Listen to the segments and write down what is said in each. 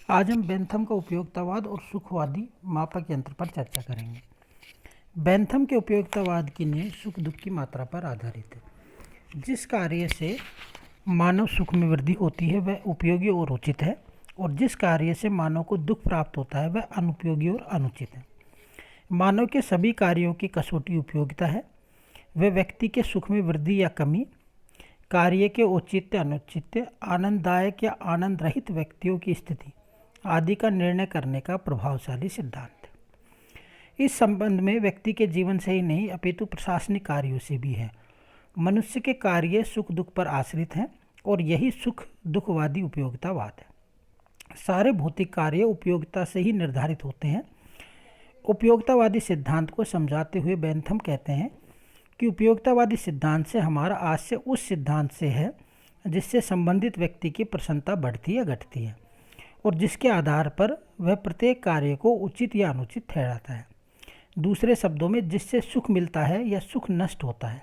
आज हम बेंथम का उपयोगितावाद और सुखवादी मापक यंत्र पर चर्चा करेंगे। बेंथम के उपयोगितावाद की नींव सुख दुख की मात्रा पर आधारित है। जिस कार्य से मानव सुख में वृद्धि होती है वह उपयोगी और उचित है, और जिस कार्य से मानव को दुख प्राप्त होता है वह अनुपयोगी और अनुचित है। मानव के सभी कार्यों की कसौटी उपयोगिता है। वह व्यक्ति के सुख में वृद्धि या कमी, कार्य के औचित्य अनुचित्य, आनंददायक या आनंद रहित व्यक्तियों की स्थिति आदि का निर्णय करने का प्रभावशाली सिद्धांत है। इस संबंध में व्यक्ति के जीवन से ही नहीं अपितु प्रशासनिक कार्यों से भी है। मनुष्य के कार्य सुख दुख पर आश्रित हैं और यही सुख दुखवादी उपयोगितावाद है। सारे भौतिक कार्य उपयोगिता से ही निर्धारित होते हैं। उपयोगितावादी सिद्धांत को समझाते हुए बेंथम कहते हैं कि उपयोगितावादी सिद्धांत से हमारा आशय उस सिद्धांत से है जिससे संबंधित व्यक्ति की प्रसन्नता बढ़ती या घटती है और जिसके आधार पर वह प्रत्येक कार्य को उचित या अनुचित ठहराता है। दूसरे शब्दों में, जिससे सुख मिलता है या सुख नष्ट होता है।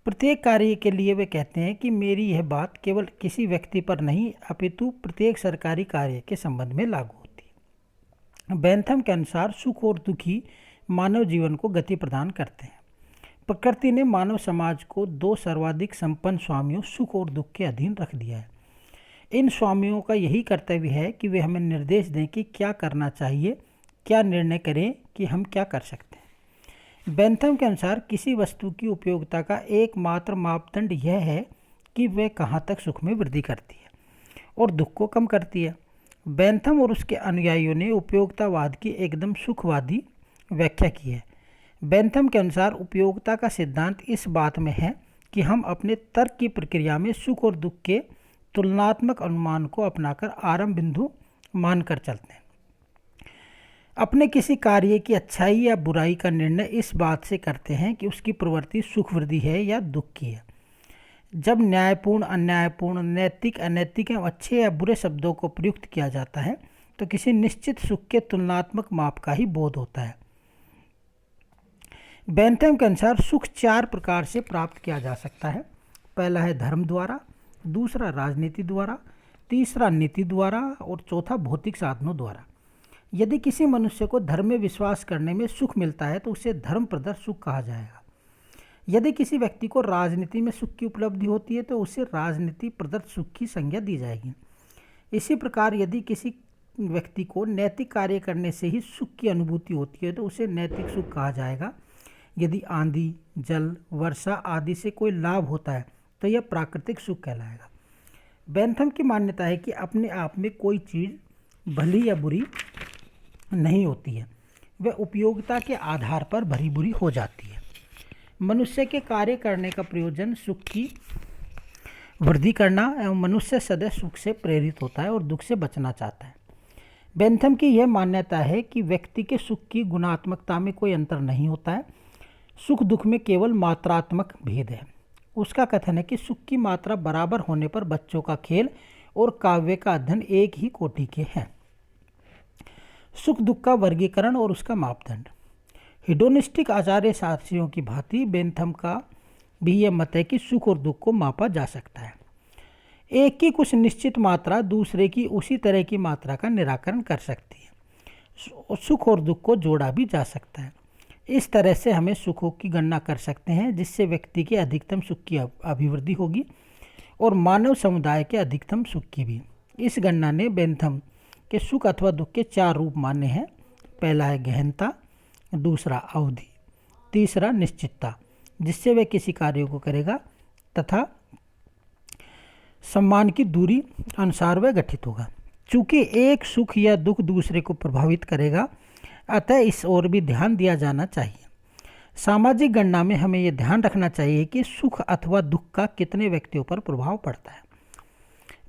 प्रत्येक कार्य के लिए वे कहते हैं कि मेरी यह बात केवल किसी व्यक्ति पर नहीं अपितु प्रत्येक सरकारी कार्य के संबंध में लागू होती है। बेंथम के अनुसार सुख और दुख ही मानव जीवन को गति प्रदान करते हैं। प्रकृति ने मानव समाज को दो सर्वाधिक संपन्न स्वामियों सुख और दुख के अधीन रख दिया है। इन स्वामियों का यही कर्तव्य है कि वे हमें निर्देश दें कि क्या करना चाहिए, क्या निर्णय करें कि हम क्या कर सकते हैं। बेंथम के अनुसार किसी वस्तु की उपयोगिता का एकमात्र मापदंड यह है कि वह कहाँ तक सुख में वृद्धि करती है और दुख को कम करती है। बेंथम और उसके अनुयायियों ने उपयोगितावाद की एकदम सुखवादी व्याख्या की है। बेंथम के अनुसार उपयोगिता का सिद्धांत इस बात में है कि हम अपने तर्क की प्रक्रिया में सुख और दुख के तुलनात्मक अनुमान को अपनाकर आरंभ बिंदु मानकर चलते हैं। अपने किसी कार्य की अच्छाई या बुराई का निर्णय इस बात से करते हैं कि उसकी प्रवृत्ति सुख वृद्धि है या दुख की है। जब न्यायपूर्ण अन्यायपूर्ण, नैतिक अनैतिक एवं अच्छे या बुरे शब्दों को प्रयुक्त किया जाता है तो किसी निश्चित सुख के तुलनात्मक माप का ही बोध होता है। बेंथम के अनुसार सुख चार प्रकार से प्राप्त किया जा सकता है। पहला है धर्म द्वारा, दूसरा राजनीति द्वारा, तीसरा नीति द्वारा और चौथा भौतिक साधनों द्वारा। यदि किसी मनुष्य को धर्म में विश्वास करने में सुख मिलता है तो उसे धर्म प्रदत्त सुख कहा जाएगा। यदि किसी व्यक्ति को राजनीति में सुख की उपलब्धि होती है तो उसे राजनीति प्रदत्त सुख की संज्ञा दी जाएगी। इसी प्रकार यदि किसी व्यक्ति को नैतिक कार्य करने से ही सुख की अनुभूति होती है तो उसे नैतिक सुख कहा जाएगा। यदि आंधी, जल, वर्षा आदि से कोई लाभ होता है तो यह प्राकृतिक सुख कहलाएगा। बेंथम की मान्यता है कि अपने आप में कोई चीज़ भली या बुरी नहीं होती है, वह उपयोगिता के आधार पर भली बुरी हो जाती है। मनुष्य के कार्य करने का प्रयोजन सुख की वृद्धि करना एवं मनुष्य सदैव सुख से प्रेरित होता है और दुख से बचना चाहता है। बेंथम की यह मान्यता है कि व्यक्ति के सुख की गुणात्मकता में कोई अंतर नहीं होता है, सुख दुख में केवल मात्रात्मक भेद है। उसका कथन है कि सुख की मात्रा बराबर होने पर बच्चों का खेल और काव्य का अध्ययन एक ही कोटि के हैं। सुख दुख का वर्गीकरण और उसका मापदंड। हिडोनिस्टिक आचार्य शास्त्रियों की भांति बेंथम का भी यह मत है कि सुख और दुख को मापा जा सकता है। एक की कुछ निश्चित मात्रा दूसरे की उसी तरह की मात्रा का निराकरण कर सकती है। सुख और दुख को जोड़ा भी जा सकता है। इस तरह से हमें सुखों की गणना कर सकते हैं जिससे व्यक्ति के अधिकतम सुख की अभिवृद्धि होगी और मानव समुदाय के अधिकतम सुख की भी। इस गणना ने बेंथम के सुख अथवा दुख के चार रूप माने हैं। पहला है गहनता, दूसरा अवधि, तीसरा निश्चितता जिससे वह किसी कार्य को करेगा, तथा सम्मान की दूरी अनुसार वह गठित होगा। चूँकि एक सुख या दुख दूसरे को प्रभावित करेगा अतः इस ओर भी ध्यान दिया जाना चाहिए। सामाजिक गणना में हमें यह ध्यान रखना चाहिए कि सुख अथवा दुख का कितने व्यक्तियों पर प्रभाव पड़ता है।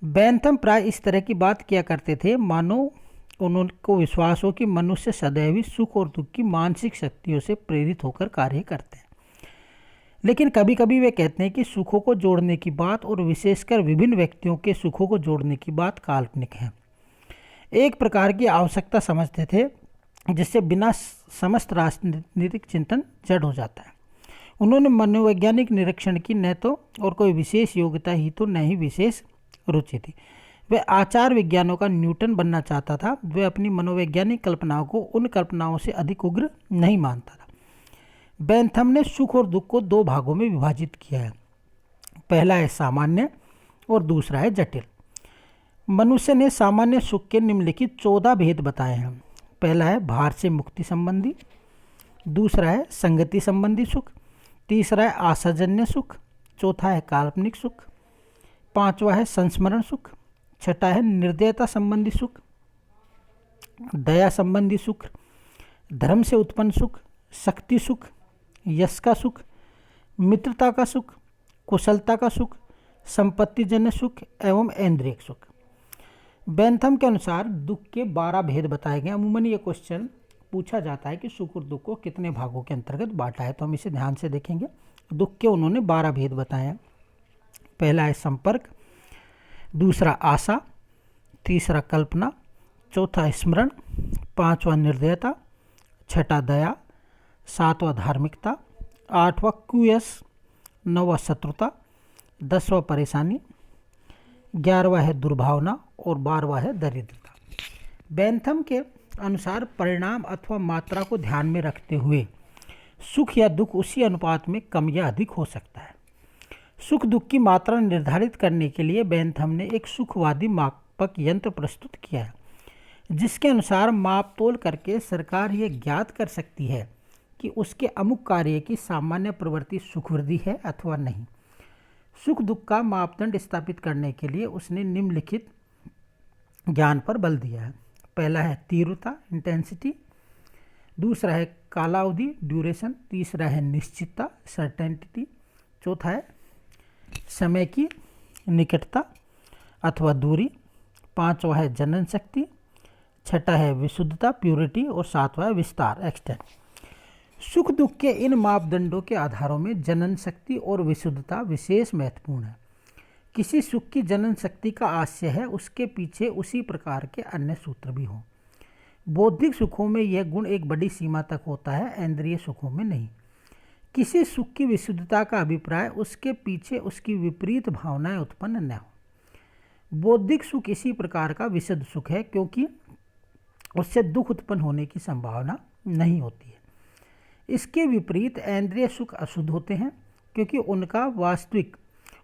बेंथम प्राय इस तरह की बात किया करते थे मानो उनको विश्वास हो कि मनुष्य सदैव ही सुख और दुख की मानसिक शक्तियों से प्रेरित होकर कार्य करते हैं। लेकिन कभी कभी वे कहते हैं कि सुखों को जोड़ने की बात और विशेषकर विभिन्न व्यक्तियों के सुखों को जोड़ने की बात काल्पनिक है। एक प्रकार की आवश्यकता समझते थे जिससे बिना समस्त राजनीतिक चिंतन जड़ हो जाता है। उन्होंने मनोवैज्ञानिक निरीक्षण की न तो और कोई विशेष योग्यता ही तो न ही विशेष रुचि थी। वह आचार विज्ञानों का न्यूटन बनना चाहता था। वह अपनी मनोवैज्ञानिक कल्पनाओं को उन कल्पनाओं से अधिक उग्र नहीं मानता था। बेंथम ने सुख और दुख को दो भागों में विभाजित किया है। पहला है सामान्य और दूसरा है जटिल। मनुष्य ने सामान्य सुख के निम्नलिखित 14 भेद बताए हैं। पहला है भार से मुक्ति संबंधी, दूसरा है संगति संबंधी सुख, तीसरा है आशाजन्य सुख, चौथा है काल्पनिक सुख, पांचवा है संस्मरण सुख, छठा है निर्दयता संबंधी सुख, दया संबंधी सुख, धर्म से उत्पन्न सुख, शक्ति सुख, यश का सुख, मित्रता का सुख, कुशलता का सुख, संपत्तिजन्य सुख एवं इंद्रिय सुख। बेंथम के अनुसार दुख के 12 भेद बताए गए। अमूमन ये क्वेश्चन पूछा जाता है कि सुख और दुख को कितने भागों के अंतर्गत बांटा है, तो हम इसे ध्यान से देखेंगे। दुख के उन्होंने 12 भेद बताए हैं। पहला है संपर्क, दूसरा आशा, तीसरा कल्पना, चौथा स्मरण, पांचवा निर्दयता, छठा दया, सातवां धार्मिकता, आठवां कुयश, नौवां शत्रुता, 10वां परेशानी, 11वां है दुर्भावना और 12वां है दरिद्रता। बेंथम के अनुसार परिणाम अथवा मात्रा को ध्यान में रखते हुए सुख या दुख उसी अनुपात में कम या अधिक हो सकता है। सुख दुख की मात्रा निर्धारित करने के लिए बेंथम ने एक सुखवादी मापक यंत्र प्रस्तुत किया है, जिसके अनुसार माप तोल करके सरकार ये ज्ञात कर सकती है कि उसके अमुक कार्य की सामान्य प्रवृत्ति सुखवृद्धि है अथवा नहीं। सुख दुख का मापदंड स्थापित करने के लिए उसने निम्नलिखित ज्ञान पर बल दिया है। पहला है तीव्रता इंटेंसिटी, दूसरा है कालावधि ड्यूरेशन, तीसरा है निश्चितता सर्टेनिटी, चौथा है समय की निकटता अथवा दूरी, पांचवा है जनन शक्ति, छठा है विशुद्धता प्यूरिटी और सातवां है विस्तार एक्सटेंट। सुख दुख के इन मापदंडों के आधारों में जनन शक्ति और विशुद्धता विशेष महत्वपूर्ण है। किसी सुख की जनन शक्ति का आशय है उसके पीछे उसी प्रकार के अन्य सूत्र भी हों। बौद्धिक सुखों में यह गुण एक बड़ी सीमा तक होता है, इंद्रिय सुखों में नहीं। किसी सुख की विशुद्धता का अभिप्राय उसके पीछे उसकी विपरीत भावनाएं उत्पन्न न हो। बौद्धिक सुख इसी प्रकार का विशुद्ध सुख है क्योंकि उससे दुख उत्पन्न होने की संभावना नहीं होती है। इसके विपरीत इंद्रिय सुख अशुद्ध होते हैं क्योंकि उनका वास्तविक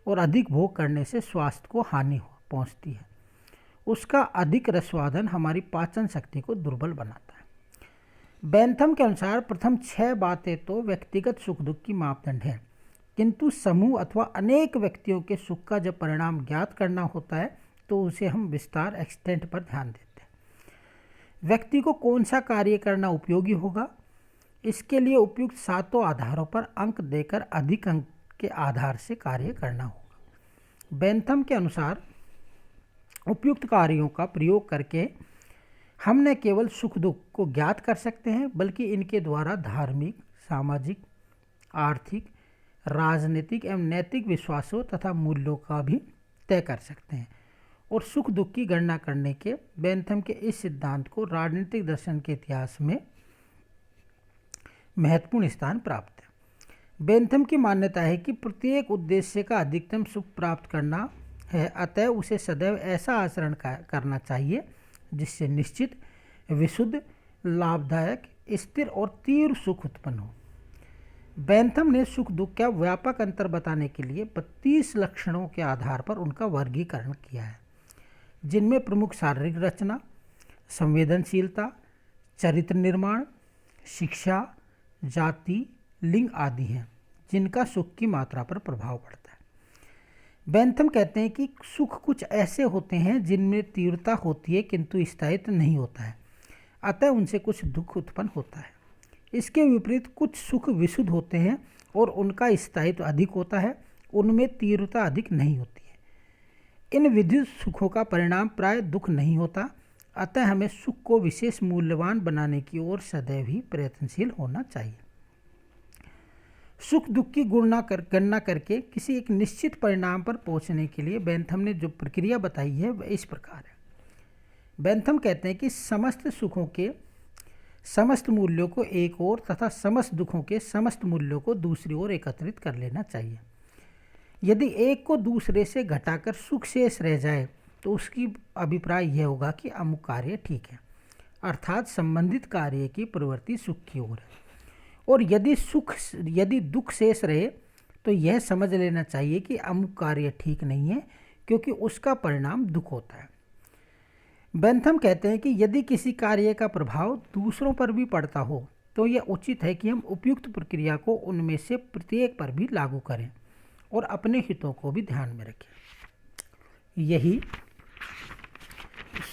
और अधिक भोग करने से स्वास्थ्य को हानि पहुंचती है। उसका अधिक रसवादन हमारी पाचन शक्ति को दुर्बल बनाता है। बेंथम के अनुसार प्रथम 6 बातें तो व्यक्तिगत सुख दुख की मापदंड है, किंतु समूह अथवा अनेक व्यक्तियों के सुख का जब परिणाम ज्ञात करना होता है तो उसे हम विस्तार एक्सटेंट पर ध्यान देते हैं। व्यक्ति को कौन सा कार्य करना उपयोगी होगा, इसके लिए उपयुक्त 7 आधारों पर अंक देकर अधिक अंक के आधार से कार्य करना होगा। बेंथम के अनुसार उपयुक्त कार्यों का प्रयोग करके हम न केवल सुख दुख को ज्ञात कर सकते हैं बल्कि इनके द्वारा धार्मिक, सामाजिक, आर्थिक, राजनीतिक एवं नैतिक विश्वासों तथा मूल्यों का भी तय कर सकते हैं। और सुख दुख की गणना करने के बेंथम के इस सिद्धांत को राजनीतिक दर्शन के इतिहास में महत्वपूर्ण स्थान प्राप्त है। बेंथम की मान्यता है कि प्रत्येक उद्देश्य का अधिकतम सुख प्राप्त करना है, अतः उसे सदैव ऐसा आचरण करना चाहिए जिससे निश्चित, विशुद्ध, लाभदायक, स्थिर और तीव्र सुख उत्पन्न हो। बेंथम ने सुख दुख का व्यापक अंतर बताने के लिए 32 लक्षणों के आधार पर उनका वर्गीकरण किया है, जिनमें प्रमुख शारीरिक रचना, संवेदनशीलता, चरित्र निर्माण, शिक्षा, जाति, लिंग आदि हैं, जिनका सुख की मात्रा पर प्रभाव पड़ता है। बेंथम कहते हैं कि सुख कुछ ऐसे होते हैं जिनमें तीव्रता होती है किंतु स्थायित्व नहीं होता है, अतः उनसे कुछ दुख उत्पन्न होता है। इसके विपरीत कुछ सुख विशुद्ध होते हैं और उनका स्थायित्व अधिक होता है, उनमें तीव्रता अधिक नहीं होती है। इन विद्युत सुखों का परिणाम प्राय दुख नहीं होता, अतः हमें सुख को विशेष मूल्यवान बनाने की ओर सदैव ही प्रयत्नशील होना चाहिए। सुख दुख की गणना करके किसी एक निश्चित परिणाम पर पहुंचने के लिए बेंथम ने जो प्रक्रिया बताई है वह इस प्रकार है। बेंथम कहते हैं कि समस्त सुखों के समस्त मूल्यों को एक ओर तथा समस्त दुखों के समस्त मूल्यों को दूसरी ओर एकत्रित कर लेना चाहिए। यदि एक को दूसरे से घटाकर सुख शेष रह जाए तो उसकी अभिप्राय यह होगा कि अमुक कार्य ठीक है, अर्थात संबंधित कार्य की प्रवृत्ति सुख की ओर है। और यदि दुख शेष रहे तो यह समझ लेना चाहिए कि अमुक कार्य ठीक नहीं है, क्योंकि उसका परिणाम दुख होता है। बेंथम कहते हैं कि यदि किसी कार्य का प्रभाव दूसरों पर भी पड़ता हो तो यह उचित है कि हम उपयुक्त प्रक्रिया को उनमें से प्रत्येक पर भी लागू करें और अपने हितों को भी ध्यान में रखें। यही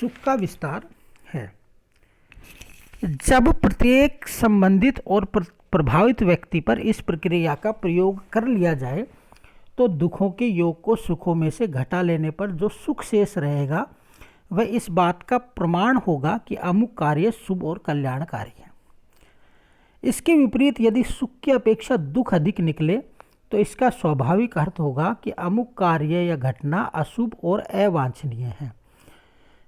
सुख का विस्तार है। जब प्रत्येक संबंधित और प्रभावित व्यक्ति पर इस प्रक्रिया का प्रयोग कर लिया जाए तो दुखों के योग को सुखों में से घटा लेने पर जो सुख शेष रहेगा वह इस बात का प्रमाण होगा कि अमुक कार्य शुभ और कल्याणकारी है। इसके विपरीत यदि सुख की अपेक्षा दुख अधिक निकले तो इसका स्वाभाविक अर्थ होगा कि अमुक कार्य या घटना अशुभ और अवांछनीय है।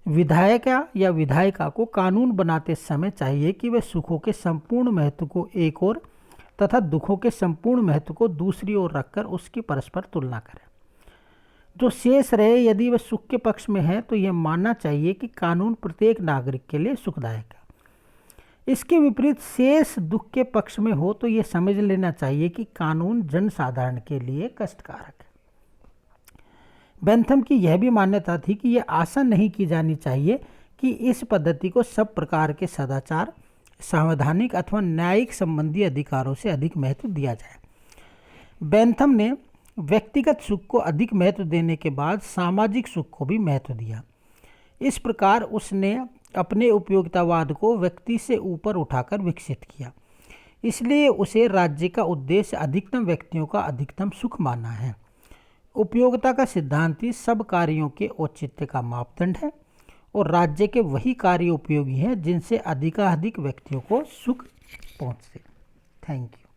विधायक या विधायिका को कानून बनाते समय चाहिए कि वे सुखों के संपूर्ण महत्व को एक ओर तथा दुखों के संपूर्ण महत्व को दूसरी ओर रखकर उसकी परस्पर तुलना करें। जो शेष रहे यदि वह सुख के पक्ष में है तो यह मानना चाहिए कि कानून प्रत्येक नागरिक के लिए सुखदायक है। इसके विपरीत शेष दुख के पक्ष में हो तो यह समझ लेना चाहिए कि कानून जनसाधारण के लिए कष्टकारक है। बेंथम की यह भी मान्यता थी कि यह आशा नहीं की जानी चाहिए कि इस पद्धति को सब प्रकार के सदाचार, संवैधानिक अथवा न्यायिक संबंधी अधिकारों से अधिक महत्व दिया जाए। बेंथम ने व्यक्तिगत सुख को अधिक महत्व देने के बाद सामाजिक सुख को भी महत्व दिया। इस प्रकार उसने अपने उपयोगितावाद को व्यक्ति से ऊपर उठाकर विकसित किया। इसलिए उसे राज्य का उद्देश्य अधिकतम व्यक्तियों का अधिकतम सुख मानना है। उपयोगिता का सिद्धांत ही सब कार्यों के औचित्य का मापदंड है और राज्य के वही कार्य उपयोगी हैं जिनसे अधिकाधिक व्यक्तियों को सुख पहुँचे। Thank you.